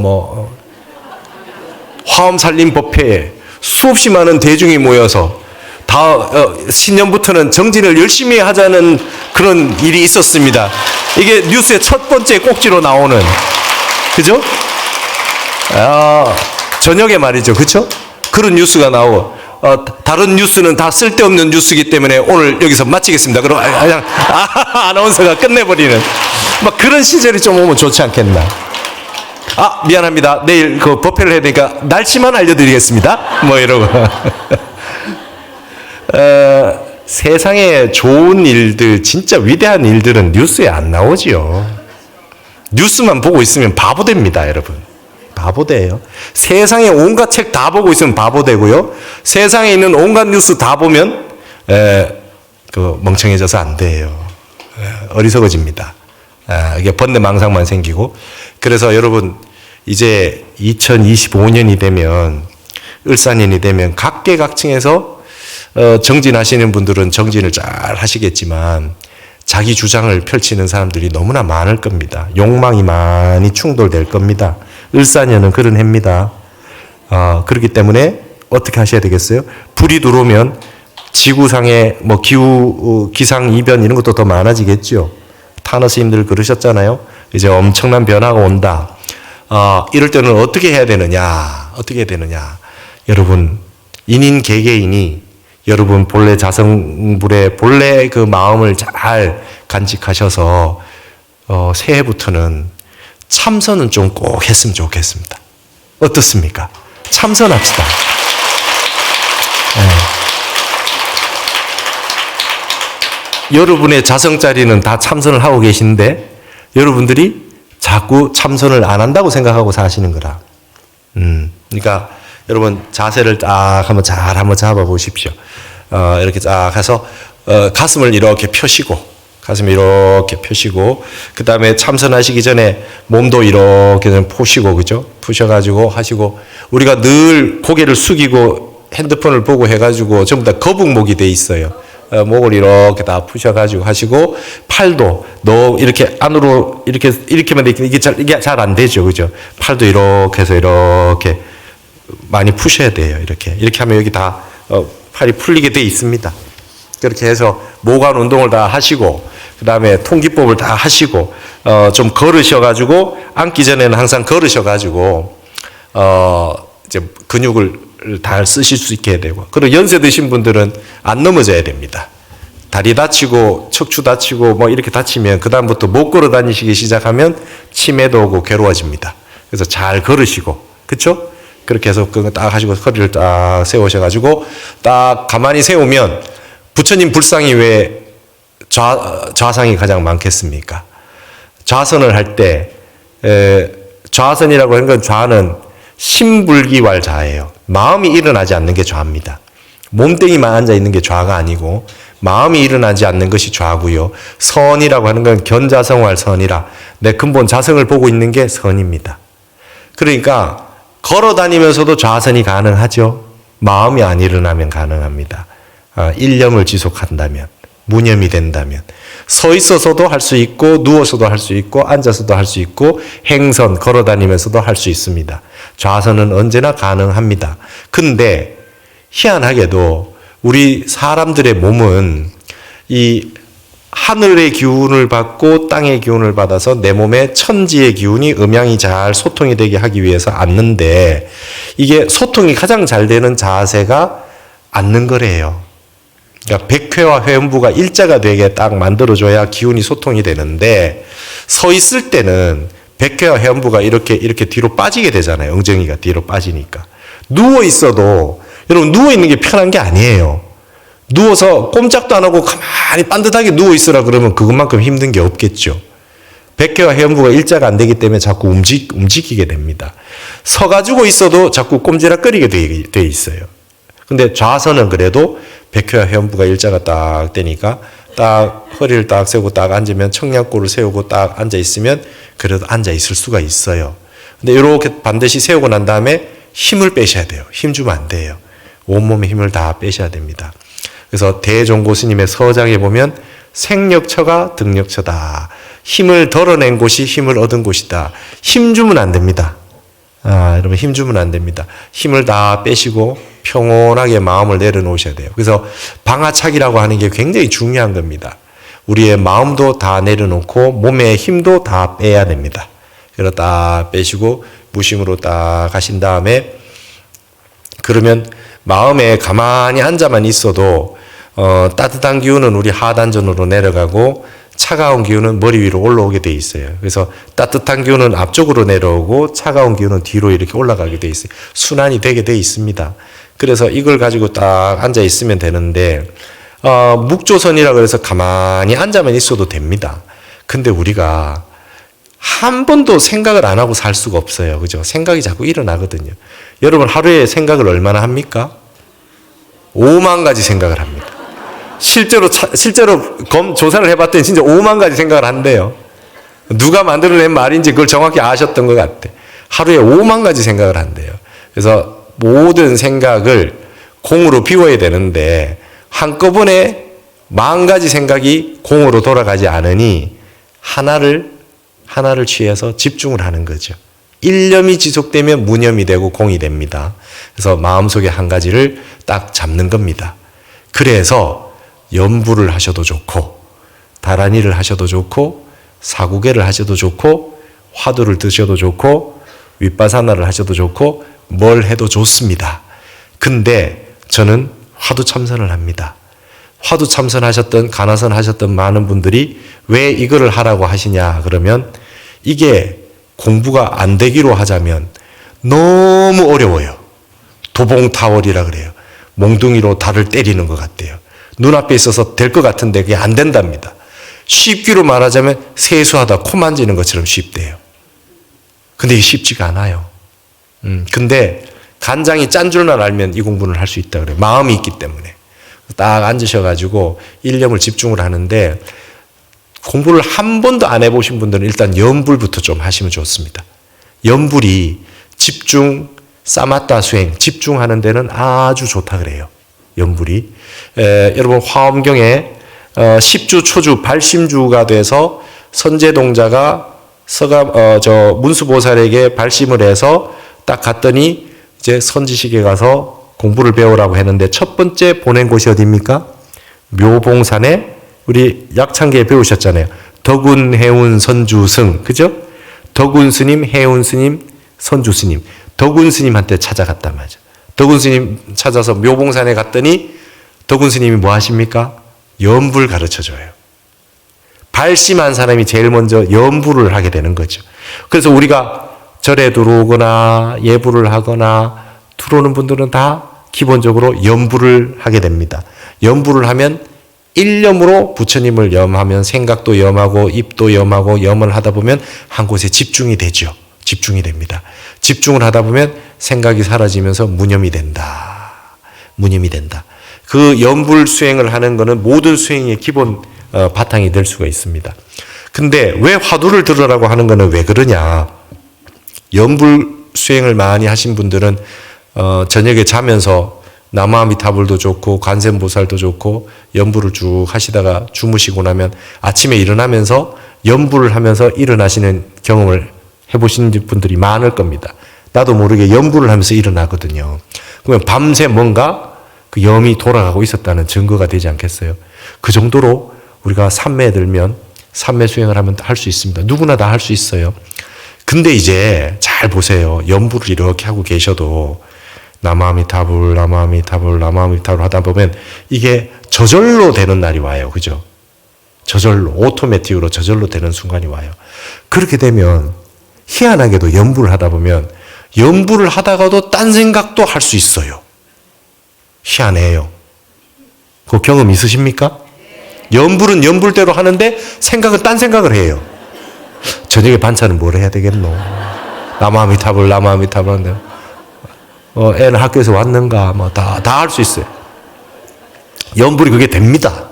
화엄 살림 법회에 수없이 많은 대중이 모여서 신년부터는 정진을 열심히 하자는 그런 일이 있었습니다. 이게 뉴스의 첫 번째 꼭지로 나오는, 그죠? 저녁에 말이죠. 그죠? 그런 뉴스가 나오고, 다른 뉴스는 다 쓸데없는 뉴스이기 때문에 오늘 여기서 마치겠습니다. 그럼 그냥 아나운서가 끝내버리는 막 그런 시절이 좀 오면 좋지 않겠나. 미안합니다. 내일 그 법회를 해야 되니까 날씨만 알려드리겠습니다. 뭐 이러고. 세상에 좋은 일들, 진짜 위대한 일들은 뉴스에 안 나오지요. 뉴스만 보고 있으면 바보 됩니다, 여러분. 바보 돼요. 세상에 온갖 책 다 보고 있으면 바보 되고요. 세상에 있는 온갖 뉴스 다 보면 멍청해져서 안 돼요. 어리석어집니다. 이게 번뇌망상만 생기고. 그래서 여러분 이제 2025년이 되면 을사년이 되면 각계각층에서 정진하시는 분들은 정진을 잘 하시겠지만 자기 주장을 펼치는 사람들이 너무나 많을 겁니다. 욕망이 많이 충돌될 겁니다. 을사년은 그런 해입니다. 그렇기 때문에 어떻게 하셔야 되겠어요? 불이 들어오면 지구상에 기후, 기상 이변 이런 것도 더 많아지겠죠. 타너 스님들 그러셨잖아요. 이제 엄청난 변화가 온다. 이럴 때는 어떻게 해야 되느냐? 여러분, 인인 개개인이 여러분 본래 자성불의 본래 그 마음을 잘 간직하셔서 새해부터는 참선은 좀 꼭 했으면 좋겠습니다. 어떻습니까? 참선합시다. 네. 여러분의 자성자리는 다 참선을 하고 계신데 여러분들이 자꾸 참선을 안 한다고 생각하고 사시는 거라. 그러니까 여러분 자세를 딱 한번 잘 잡아 보십시오. 이렇게 딱 해서 가슴을 이렇게 펴시고 그 다음에 참선하시기 전에 몸도 이렇게 좀 푸시고, 그죠? 푸셔가지고 하시고, 우리가 늘 고개를 숙이고 핸드폰을 보고 해가지고 전부 다 거북목이 돼 있어요. 목을 이렇게 다 푸셔가지고 하시고, 팔도 이렇게 안으로 이렇게만 돼 있긴 이게 잘 안 되죠, 그죠? 팔도 이렇게 해서 이렇게 많이 푸셔야 돼요. 이렇게 하면 여기 다 팔이 풀리게 돼 있습니다. 그렇게 해서 모관 운동을 다 하시고, 그 다음에 통기법을 다 하시고, 좀 걸으셔가지고, 앉기 전에는 항상 걸으셔가지고, 이제 근육을 다 쓰실 수 있게 해야 되고, 그리고 연세 드신 분들은 안 넘어져야 됩니다. 다리 다치고, 척추 다치고, 이렇게 다치면, 그다음부터 못 걸어 다니시기 시작하면 치매도 오고 괴로워집니다. 그래서 잘 걸으시고, 그쵸? 그렇게 해서 그거 딱 하시고 허리를 딱 세우셔가지고 딱 가만히 세우면 부처님 불상이 왜 좌상이 가장 많겠습니까? 좌선을 할 때, 좌선이라고 하는 건 좌는 심불기왈 좌예요. 마음이 일어나지 않는 게 좌입니다. 몸뚱이만 앉아 있는 게 좌가 아니고 마음이 일어나지 않는 것이 좌고요. 선이라고 하는 건 견자성왈 선이라 내 근본 자성을 보고 있는 게 선입니다. 그러니까 걸어 다니면서도 좌선이 가능하죠. 마음이 안 일어나면 가능합니다. 일념을 지속한다면, 무념이 된다면. 서 있어서도 할 수 있고 누워서도 할 수 있고 앉아서도 할 수 있고 행선 걸어 다니면서도 할 수 있습니다. 좌선은 언제나 가능합니다. 근데 희한하게도 우리 사람들의 몸은 이 하늘의 기운을 받고 땅의 기운을 받아서 내 몸에 천지의 기운이 음양이 잘 소통이 되게 하기 위해서 앉는데 이게 소통이 가장 잘 되는 자세가 앉는 거래요. 그러니까 백회와 회음부가 일자가 되게 딱 만들어줘야 기운이 소통이 되는데 서 있을 때는 백회와 회음부가 이렇게 뒤로 빠지게 되잖아요. 엉덩이가 뒤로 빠지니까. 누워 있어도 여러분 누워 있는 게 편한 게 아니에요. 누워서 꼼짝도 안 하고 가만히 반듯하게 누워 있으라 그러면 그것만큼 힘든 게 없겠죠. 백회와 회음부가 일자가 안 되기 때문에 자꾸 움직이게 됩니다. 서가지고 있어도 자꾸 꼼지락거리게 돼 있어요. 근데 좌선은 그래도 백회와 회음부가 일자가 딱 되니까 딱 허리를 딱 세우고 딱 앉으면 청량골을 세우고 딱 앉아 있으면 그래도 앉아 있을 수가 있어요. 근데 이렇게 반드시 세우고 난 다음에 힘을 빼셔야 돼요. 힘 주면 안 돼요. 온몸에 힘을 다 빼셔야 됩니다. 그래서 대종고 스님의 서장에 보면 생력처가 등력처다. 힘을 덜어낸 곳이 힘을 얻은 곳이다. 힘 주면 안 됩니다. 여러분 힘 주면 안 됩니다. 힘을 다 빼시고 평온하게 마음을 내려놓으셔야 돼요. 그래서 방아착이라고 하는 게 굉장히 중요한 겁니다. 우리의 마음도 다 내려놓고 몸의 힘도 다 빼야 됩니다. 그래서 딱 빼시고 무심으로 딱 하신 다음에 그러면 마음에 가만히 앉아만 있어도 따뜻한 기운은 우리 하단전으로 내려가고 차가운 기운은 머리 위로 올라오게 돼 있어요. 그래서 따뜻한 기운은 앞쪽으로 내려오고 차가운 기운은 뒤로 이렇게 올라가게 돼 있어요. 순환이 되게 돼 있습니다. 그래서 이걸 가지고 딱 앉아 있으면 되는데 묵조선이라고 해서 가만히 앉아만 있어도 됩니다. 근데 우리가 한 번도 생각을 안 하고 살 수가 없어요. 그죠? 생각이 자꾸 일어나거든요. 여러분 하루에 생각을 얼마나 합니까? 5만 가지 생각을 합니다. 실제로 조사를 해봤더니 진짜 5만 가지 생각을 한대요. 누가 만들어낸 말인지 그걸 정확히 아셨던 것 같아. 하루에 5만 가지 생각을 한대요. 그래서 모든 생각을 공으로 비워야 되는데 한꺼번에 10,000가지 생각이 공으로 돌아가지 않으니 하나를 취해서 집중을 하는 거죠. 일념이 지속되면 무념이 되고 공이 됩니다. 그래서 마음속에 한 가지를 딱 잡는 겁니다. 그래서 연부를 하셔도 좋고 다라니를 하셔도 좋고 사구계를 하셔도 좋고 화두를 드셔도 좋고 윗바사나를 하셔도 좋고 뭘 해도 좋습니다. 근데 저는 화두 참선을 합니다. 화두 참선하셨던 가나선 하셨던 많은 분들이 왜 이거를 하라고 하시냐 그러면 이게 공부가 안 되기로 하자면 너무 어려워요. 도봉타월이라 그래요. 몽둥이로 달을 때리는 것 같대요. 눈앞에 있어서 될 것 같은데 그게 안 된답니다. 쉽기로 말하자면 세수하다 코 만지는 것처럼 쉽대요. 근데 이게 쉽지가 않아요. 근데 간장이 짠 줄만 알면 이 공부를 할 수 있다 그래요. 마음이 있기 때문에. 딱 앉으셔가지고 일념을 집중을 하는데 공부를 한 번도 안 해보신 분들은 일단 연불부터 좀 하시면 좋습니다. 연불이 집중, 사마타 수행, 집중하는 데는 아주 좋다 그래요. 연불이. 여러분 화엄경에 10주 초주 발심주가 돼서 선제동자가 문수보살에게 발심을 해서 딱 갔더니 이제 선지식에 가서 공부를 배우라고 했는데 첫 번째 보낸 곳이 어디입니까? 묘봉산에 우리 약창기에 배우셨잖아요. 덕운, 해운, 선주승. 그죠? 덕운 스님, 해운 스님, 선주 스님. 덕운 스님한테 찾아갔단 말이죠. 덕운 스님 찾아서 묘봉산에 갔더니 덕운 스님이 뭐 하십니까? 연불 가르쳐줘요. 발심한 사람이 제일 먼저 연불을 하게 되는 거죠. 그래서 우리가 절에 들어오거나 예불을 하거나 들어오는 분들은 다 기본적으로 염불을 하게 됩니다. 염불을 하면 일념으로 부처님을 염하면 생각도 염하고 입도 염하고 염을 하다 보면 한 곳에 집중이 되죠. 집중이 됩니다. 집중을 하다 보면 생각이 사라지면서 무념이 된다. 무념이 된다. 그 염불 수행을 하는 것은 모든 수행의 기본 바탕이 될 수가 있습니다. 근데 왜 화두를 들으라고 하는 것은 왜 그러냐? 염불 수행을 많이 하신 분들은 저녁에 자면서 나무아미타불도 좋고 관세음보살도 좋고 염불을 쭉 하시다가 주무시고 나면 아침에 일어나면서 염불을 하면서 일어나시는 경험을 해보신 분들이 많을 겁니다. 나도 모르게 염불을 하면서 일어나거든요. 그러면 밤새 뭔가 그 염이 돌아가고 있었다는 증거가 되지 않겠어요? 그 정도로 우리가 삼매에 들면 삼매 수행을 하면 할 수 있습니다. 누구나 다 할 수 있어요. 근데 이제 잘 보세요. 염불을 이렇게 하고 계셔도 나무아미타불, 나무아미타불, 나무아미타불 하다 보면 이게 저절로 되는 날이 와요. 그죠? 저절로, 오토매틱으로 저절로 되는 순간이 와요. 그렇게 되면 희한하게도 염불을 하다 보면 염불을 하다가도 딴 생각도 할 수 있어요. 희한해요. 그 경험 있으십니까? 염불은 염불대로 하는데 생각은 딴 생각을 해요. 저녁에 반찬은 뭘 해야 되겠노? 나무아미타불, 나무아미타불 하는데 애는 학교에서 왔는가? 뭐 다 할 수 있어요. 염불이 그게 됩니다.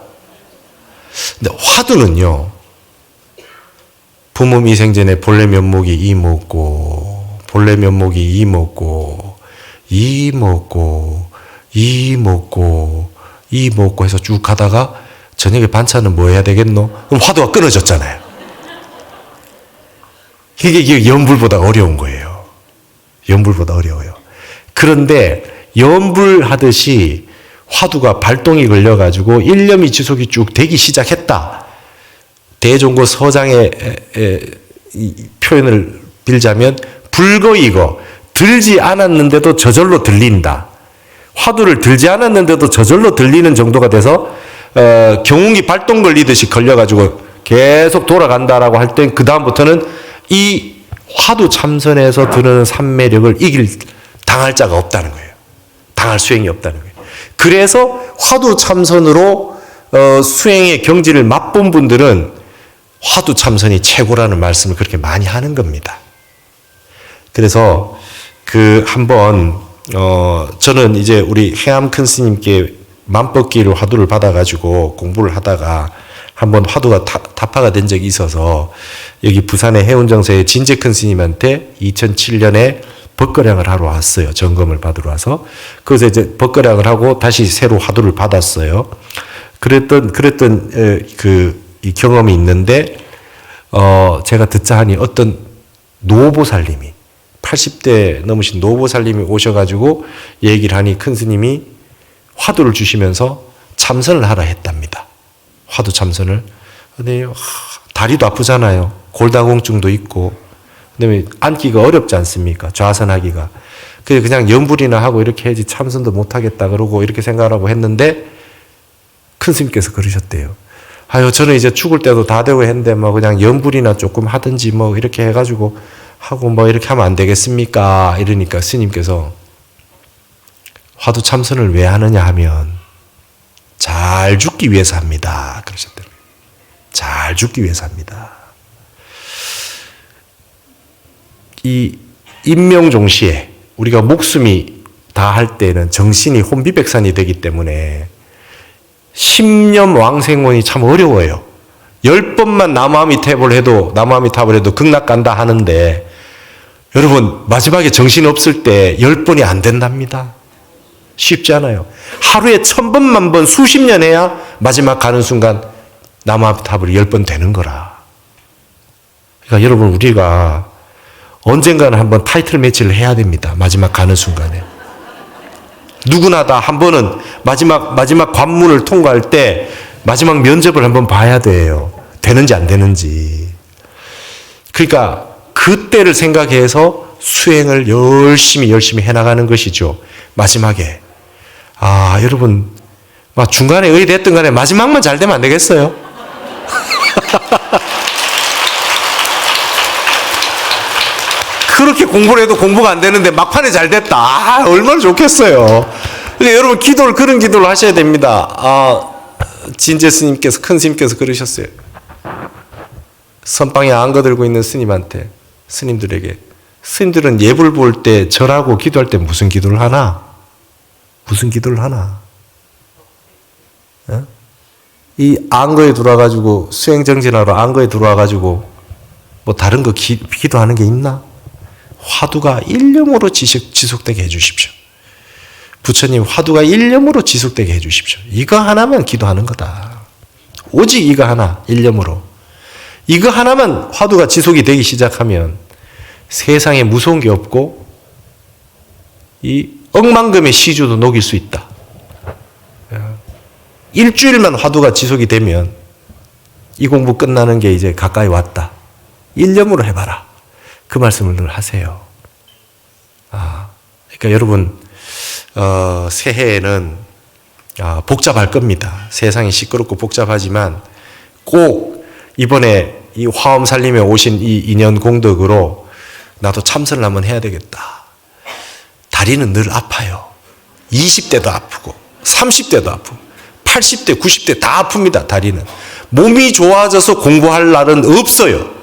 근데 화두는요, 부모 미생전에 본래 면목이 이 먹고, 본래 면목이 이 먹고, 이 먹고, 이 먹고, 이 먹고 해서 쭉 가다가 저녁에 반찬은 뭐 해야 되겠노? 그럼 화두가 끊어졌잖아요. 이게 염불보다 어려운 거예요. 염불보다 어려워요. 그런데 염불하듯이 화두가 발동이 걸려가지고 일념이 지속이 쭉 되기 시작했다. 대종고 서장의 표현을 빌자면 불거이거 들지 않았는데도 저절로 들린다. 화두를 들지 않았는데도 저절로 들리는 정도가 돼서 경운기 발동 걸리듯이 걸려가지고 계속 돌아간다라고 할 땐 그 다음부터는 이 화두 참선에서 드러나는 삼매력을 당할 자가 없다는 거예요. 당할 수행이 없다는 거예요. 그래서 화두 참선으로 수행의 경지를 맛본 분들은 화두 참선이 최고라는 말씀을 그렇게 많이 하는 겁니다. 그래서 한번 저는 이제 우리 해암 큰 스님께 만법기를 화두를 받아가지고 공부를 하다가 한번 화두가 타파가 된 적이 있어서 여기 부산의 해운정사의 진재 큰 스님한테 2007년에 법거량을 하러 왔어요. 점검을 받으러 와서. 그래서 이제 법거량을 하고 다시 새로 화두를 받았어요. 그랬던 이 경험이 있는데, 제가 듣자 하니 어떤 노보살님이, 80대 넘으신 노보살님이 오셔가지고 얘기를 하니 큰 스님이 화두를 주시면서 참선을 하라 했답니다. 화두 참선을. 근데 다리도 아프잖아요. 골다공증도 있고. 그다음에 앉기가 어렵지 않습니까? 좌선하기가. 그래서 그냥 염불이나 하고 이렇게 해야지 참선도 못하겠다 그러고 이렇게 생각하고 했는데 큰 스님께서 그러셨대요. 아유, 저는 이제 죽을 때도 다 되고 했는데 뭐 그냥 염불이나 조금 하든지 뭐 이렇게 해가지고 하고 뭐 이렇게 하면 안 되겠습니까? 이러니까 스님께서 화두 참선을 왜 하느냐 하면 잘 죽기 위해서 합니다. 그러셨더라고요. 잘 죽기 위해서 합니다. 이 임명종시에 우리가 목숨이 다 할 때는 정신이 혼비백산이 되기 때문에 십념 왕생원이 참 어려워요. 10번만 나무아미타불 해도 극락 간다 하는데 여러분 마지막에 정신 없을 때 10번이 안 된답니다. 쉽지 않아요. 하루에 1000번, 1000번, 수십 년 해야 마지막 가는 순간 나무아미타불이 10번 되는 거라. 그러니까 여러분 우리가 언젠가는 한번 타이틀 매치를 해야 됩니다. 마지막 가는 순간에. 누구나 다 한 번은 마지막 관문을 통과할 때 마지막 면접을 한번 봐야 돼요. 되는지 안 되는지. 그러니까 그때를 생각해서 수행을 열심히 해나가는 것이죠. 마지막에. 여러분, 중간에 의됐든 간에 마지막만 잘 되면 안 되겠어요? 그렇게 공부를 해도 공부가 안 되는데 막판에 잘 됐다. 아, 얼마나 좋겠어요. 그러니까 여러분 기도를 그런 기도를 하셔야 됩니다. 진재 스님께서 큰 스님께서 그러셨어요. 선방에 안거 들고 있는 스님한테 스님들에게 스님들은 예불 볼 때 절하고 기도할 때 무슨 기도를 하나? 무슨 기도를 하나? 어? 이 안거에 들어와가지고 수행정진하러 안거에 들어와가지고 뭐 다른 거 기도하는 게 있나? 화두가 일념으로 지속되게 해주십시오. 부처님 화두가 일념으로 지속되게 해주십시오. 이거 하나만 기도하는 거다. 오직 이거 하나 일념으로. 이거 하나만 화두가 지속이 되기 시작하면 세상에 무서운 게 없고 이 억만금의 시주도 녹일 수 있다. 일주일만 화두가 지속이 되면 이 공부 끝나는 게 이제 가까이 왔다. 일념으로 해봐라. 그 말씀을 늘 하세요. 그러니까 여러분 새해에는 복잡할 겁니다. 세상이 시끄럽고 복잡하지만 꼭 이번에 이 화엄 살림에 오신 이 인연 공덕으로 나도 참선을 한번 해야 되겠다. 다리는 늘 아파요. 20대도 아프고 30대도 아프고 80대 90대 다 아픕니다. 다리는. 몸이 좋아져서 공부할 날은 없어요.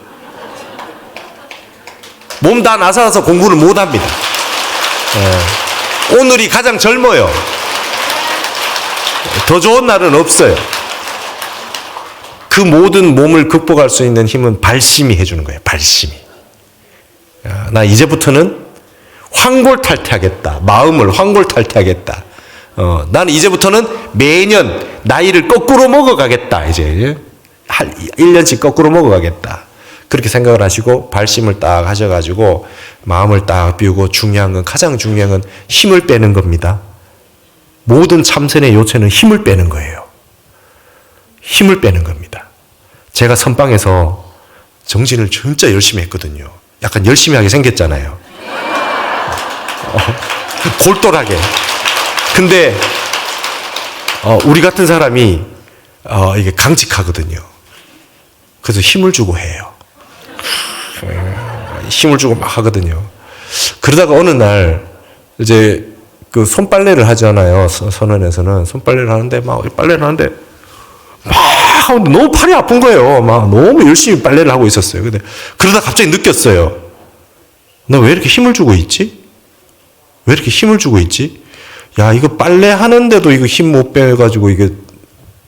몸 다 나사라서 공부를 못합니다. 오늘이 가장 젊어요. 더 좋은 날은 없어요. 그 모든 몸을 극복할 수 있는 힘은 발심이 해주는 거예요. 발심이. 나 이제부터는 황골탈퇴하겠다. 마음을 황골탈퇴하겠다. 나는 이제부터는 매년 나이를 거꾸로 먹어가겠다. 이제 1년씩 거꾸로 먹어가겠다. 그렇게 생각을 하시고 발심을 딱 하셔가지고 마음을 딱 비우고 가장 중요한 건 힘을 빼는 겁니다. 모든 참선의 요체는 힘을 빼는 거예요. 힘을 빼는 겁니다. 제가 선방에서 정진을 진짜 열심히 했거든요. 약간 열심히 하게 생겼잖아요. 골똘하게. 근데 우리 같은 사람이 이게 강직하거든요. 그래서 힘을 주고 해요. 힘을 주고 막 하거든요. 그러다가 어느 날 이제 그 손빨래를 하잖아요. 선원에서는 손빨래를 하는데 막 너무 팔이 아픈 거예요. 막 너무 열심히 빨래를 하고 있었어요. 근데 그러다 갑자기 느꼈어요. 나 왜 이렇게 힘을 주고 있지? 왜 이렇게 힘을 주고 있지? 야, 이거 빨래 하는데도 이거 힘 못 빼가지고 이게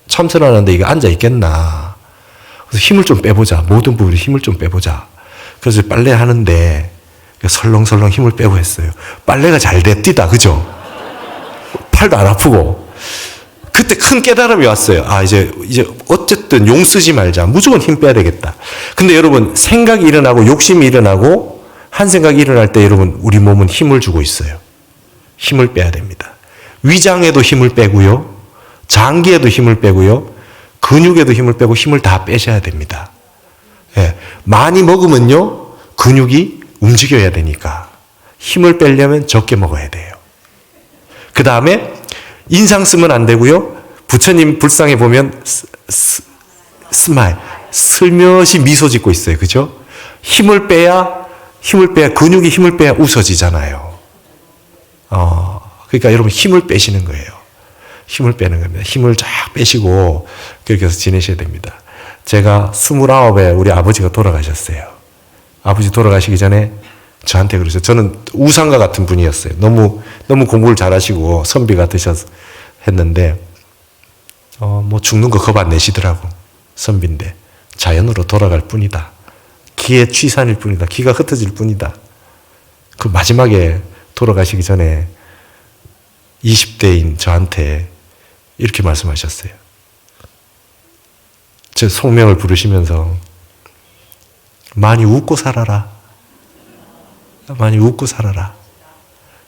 참선하는데 이거 앉아 있겠나? 그래서 힘을 좀 빼보자. 모든 부분에 힘을 좀 빼보자. 그래서 빨래 하는데 설렁설렁 힘을 빼고 했어요. 빨래가 잘 됐디다. 그죠? 팔도 안 아프고. 그때 큰 깨달음이 왔어요. 이제 어쨌든 용 쓰지 말자. 무조건 힘 빼야 되겠다. 근데 여러분, 생각이 일어나고 욕심이 일어나고 한 생각이 일어날 때 여러분, 우리 몸은 힘을 주고 있어요. 힘을 빼야 됩니다. 위장에도 힘을 빼고요. 장기에도 힘을 빼고요. 근육에도 힘을 빼고 힘을 다 빼셔야 됩니다. 예, 많이 먹으면요, 근육이 움직여야 되니까 힘을 빼려면 적게 먹어야 돼요. 그 다음에 인상 쓰면 안 되고요. 부처님 불상에 보면 스마일, 슬며시 미소 짓고 있어요. 그죠? 힘을 빼야 근육이 힘을 빼야 웃어지잖아요. 그러니까 여러분 힘을 빼시는 거예요. 힘을 빼는 겁니다. 힘을 쫙 빼시고 그렇게 해서 지내셔야 됩니다. 제가 29에 우리 아버지가 돌아가셨어요. 아버지 돌아가시기 전에 저한테 그러셨어요. 저는 우상과 같은 분이었어요. 너무 공부를 잘하시고 선비 같으셔서 했는데 뭐 죽는 거 겁 안 내시더라고. 선비인데 자연으로 돌아갈 뿐이다. 기의 취산일 뿐이다. 기가 흩어질 뿐이다. 그 마지막에 돌아가시기 전에 20대인 저한테 이렇게 말씀하셨어요. 제 속명을 부르시면서 많이 웃고 살아라. 많이 웃고 살아라.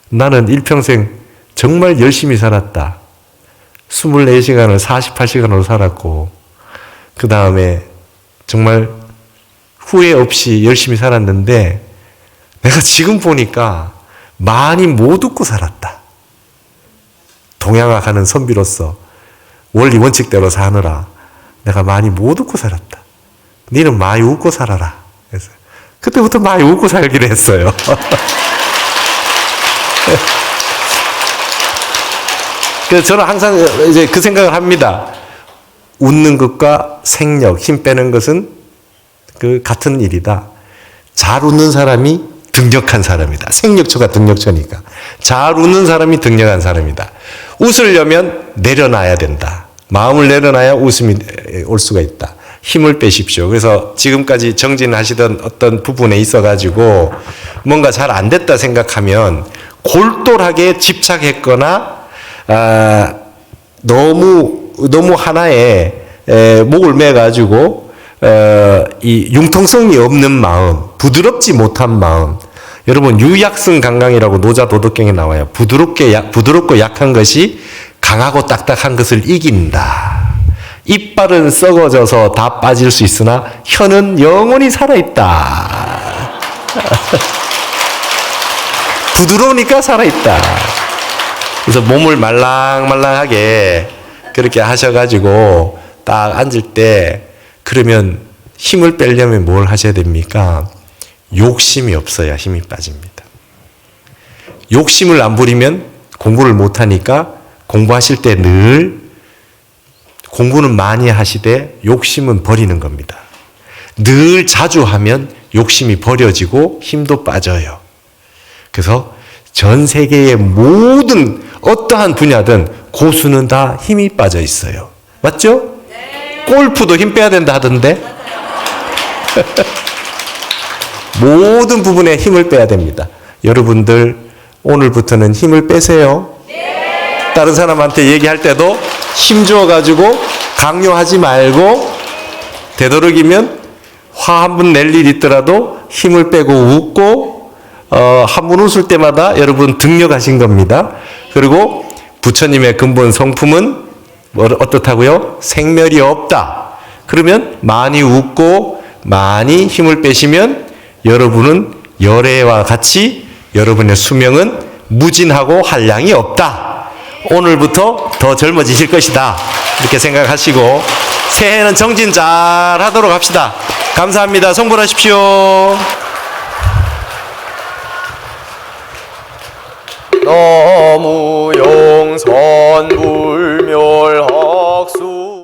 나는 일평생 정말 열심히 살았다. 24시간을 48시간으로 살았고 그 다음에 정말 후회 없이 열심히 살았는데 내가 지금 보니까 많이 못 웃고 살았다. 동양화 가는 선비로서 원리 원칙대로 사느라 내가 많이 못 웃고 살았다. 너는 많이 웃고 살아라. 그래서 그때부터 많이 웃고 살기로 했어요. 그래서 저는 항상 이제 그 생각을 합니다. 웃는 것과 생력, 힘 빼는 것은 그 같은 일이다. 잘 웃는 사람이 등력한 사람이다. 생력처가 등력처니까. 잘 웃는 사람이 등력한 사람이다. 웃으려면 내려놔야 된다. 마음을 내려놔야 웃음이 올 수가 있다. 힘을 빼십시오. 그래서 지금까지 정진하시던 어떤 부분에 있어가지고 뭔가 잘 안 됐다 생각하면 골똘하게 집착했거나 너무 하나에 목을 매가지고 이 융통성이 없는 마음, 부드럽지 못한 마음. 여러분 유약성 강강이라고 노자 도덕경에 나와요. 부드럽고 약한 것이 강하고 딱딱한 것을 이긴다. 이빨은 썩어져서 다 빠질 수 있으나 혀는 영원히 살아있다. 부드러우니까 살아있다. 그래서 몸을 말랑말랑하게 그렇게 하셔가지고 딱 앉을 때 그러면 힘을 빼려면 뭘 하셔야 됩니까? 욕심이 없어야 힘이 빠집니다. 욕심을 안 부리면 공부를 못하니까 공부하실 때 늘 공부는 많이 하시되 욕심은 버리는 겁니다. 늘 자주 하면 욕심이 버려지고 힘도 빠져요. 그래서 전 세계의 모든 어떠한 분야든 고수는 다 힘이 빠져 있어요. 맞죠? 네. 골프도 힘 빼야 된다 하던데. 모든 부분에 힘을 빼야 됩니다. 여러분들 오늘부터는 힘을 빼세요. 네. 다른 사람한테 얘기할 때도 힘 주어가지고 강요하지 말고 되도록이면 화 한 번 낼 일 있더라도 힘을 빼고 웃고 한 번 웃을 때마다 여러분 등력하신 겁니다. 그리고 부처님의 근본 성품은 어떻다고요? 생멸이 없다. 그러면 많이 웃고 많이 힘을 빼시면 여러분은 열애와 같이 여러분의 수명은 무진하고 한량이 없다. 오늘부터 더 젊어지실 것이다. 이렇게 생각하시고 새해는 정진 잘 하도록 합시다. 감사합니다. 성불하십시오. 너무 용선 불멸하